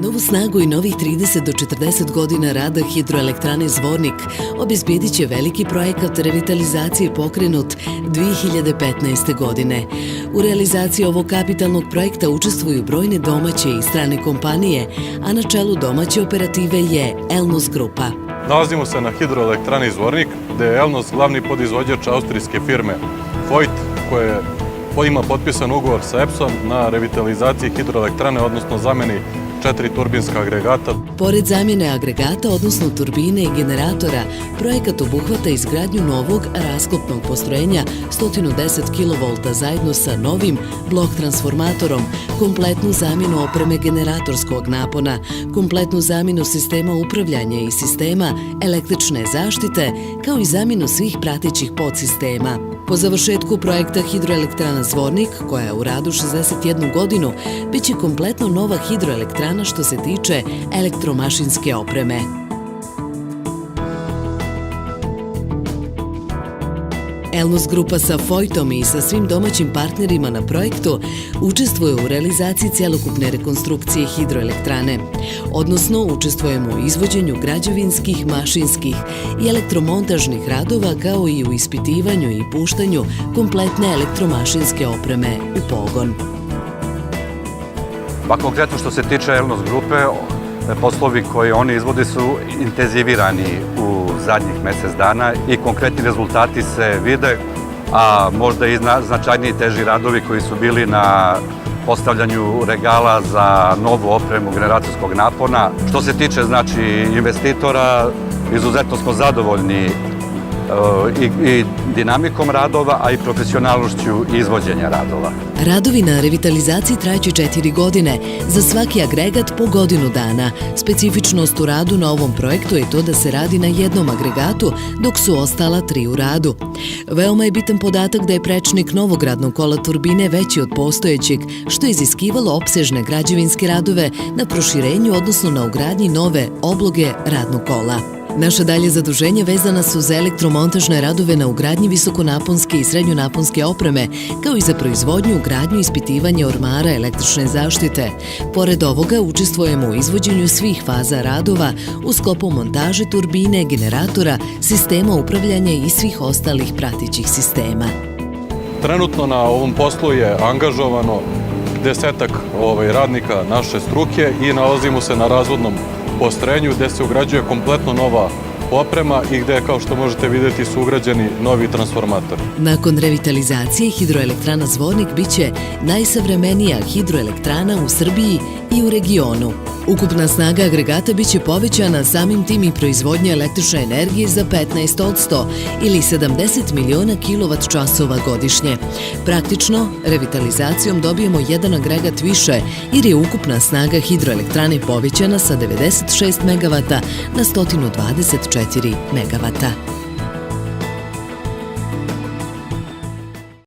Novu snagu i novih 30 do 40 godina rada hidroelektrane Zvornik obezbedit će veliki projekat revitalizacije pokrenut 2015. godine. U realizaciji ovog kapitalnog projekta učestvuju brojne domaće i strane kompanije, a na čelu domaće operative je Elnos Grupa. Nalazimo se na hidroelektrani Zvornik, gde je Elnos glavni podizvođač austrijske firme Voith, koja ima potpisan ugovor sa EPS-om na revitalizaciji hidroelektrane, odnosno zameni 4 turbinska agregata. Pored zamjene agregata, odnosno turbine i generatora, projekat obuhvata izgradnju novog rasklopnog postrojenja 110 kV zajedno sa novim blok transformatorom, kompletnu zamjenu opreme generatorskog napona, kompletnu zamjenu sistema upravljanja i sistema električne zaštite, kao i zamjenu svih pratećih podsistema. Po završetku projekta hidroelektrana Zvornik, koja je u radu 61 godinu, biće kompletno nova hidroelektrana što se tiče elektromašinske opreme. Elnos Grupa sa Voithom i sa svim domaćim partnerima na projektu učestvuje u realizaciji celokupne rekonstrukcije hidroelektrane, odnosno učestvujemo u izvođenju građevinskih, mašinskih i elektromontažnih radova, kao i u ispitivanju i puštanju kompletne elektromašinske opreme u pogon. Pa konkretno što se tiče Elnos Grupe, poslovi koje oni izvode su intenzivirani u zadnjih mesec dana i konkretni rezultati se vide, a možda i značajniji teži radovi koji su bili na postavljanju regala za novu opremu generatorskog napona. Što se tiče investitora, izuzetno smo zadovoljni i dinamikom radova, a i profesionalnošću izvođenja radova. Radovi na revitalizaciji trajaće 4 godine, za svaki agregat po godinu dana. Specifičnost u radu na ovom projektu je to da se radi na jednom agregatu, dok su ostala 3 u radu. Veoma je bitan podatak da je prečnik novog radnog kola turbine veći od postojećeg, što je iziskivalo opsežne građevinske radove na proširenju, odnosno na ugradnji nove obloge radnog kola. Naša dalje zaduženja vezana su za elektromontažne radove na ugradnji visokonaponske i srednjonaponske opreme, kao i za proizvodnju, ugradnju i ispitivanje ormara električne zaštite. Pored ovoga, učestvujemo u izvođenju svih faza radova u sklopu montaže turbine, generatora, sistema upravljanja i svih ostalih pratećih sistema. Trenutno na ovom poslu je angažovano 10 radnika naše struke i nalazimo se na razvodnom postrojenju gde se ugrađuje kompletno nova oprema i gde, kao što možete vidjeti, su ugrađeni novi transformatori. Nakon revitalizacije, hidroelektrana Zvornik biće najsavremenija hidroelektrana u Srbiji i u regionu. Ukupna snaga agregata biće povećana, samim tim i proizvodnja električne energije za 15% ili 70 miliona kWh godišnje. Praktično, revitalizacijom dobijemo jedan agregat više, jer je ukupna snaga hidroelektrane povećana sa 96 MW na 124 MW.